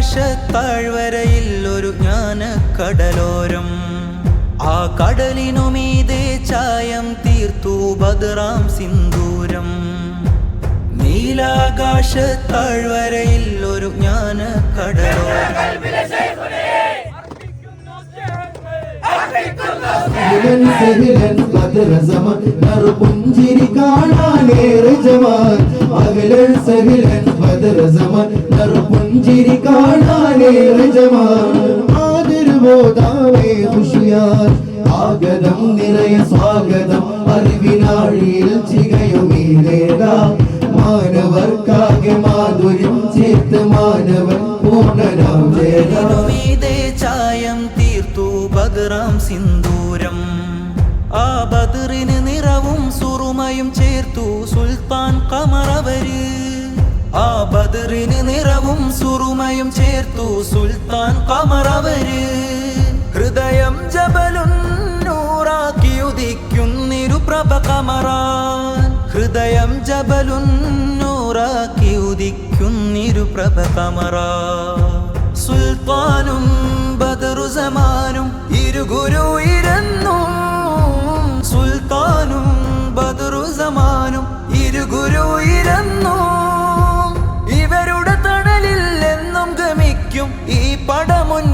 നീലാകാശത്താഴ്വരയിൽ ഒരു ജ്ഞാനക്കടലോരം. ആ കടലിനുമീതെ ചായം തീർത്തു ബദറാം സിന്ദൂരം. നീലാകാശത്താഴ്വരയിൽ ഒരു ജ്ഞാനക്കടലോരം. പുഞ്ചിരി കാണാനേറെ ജമാൻ അകലൻ സഹിലൻ ബദർ സമാൻ പുഞ്ചിരി കാണാനേറെ ജമാൻ ആദരവോദാവേ ഖുഷിയാൻ ആഗതം നിറയ സ്വാഗതം അറിവിനാഴിയിൽ ചികയുമീലേക മാനവർക്കാകെ മാധുര്യം ചേർത്ത് മാനവൻ പൂർണ്ണനാം ജയനീതേ ചായം തീർത്തു ബദറാം സിന്ദൂരം. ആ ബദറിന് നിറവും സുറുമയും ചേർത്തു സുൽത്താൻ ഖമറവര്. ആ ബദറിന് നിറവും സുറുമയും ചേർത്തു സുൽത്താൻ ഖമറവര്. ഹൃദയം ജബലുൻ നൂറാക്കി ഉദിക്കുന്നിരു പ്രഭ ഖമറാൻ. ഹൃദയം ജബലുൻ നൂറാക്കി ഉദിക്കുന്നിരു പ്രഭ ഖമറാൻ. സുൽത്താനും ബദറു സമാനും ഇരുഗുരു ഇരന്നു. സുൽത്താനും ബദറു സമാനും ഇരുഗുരു ഇരന്നു. ഇവരുടെ തണലിൽ എന്നും ഗമിക്കും ഈ പടമുൻ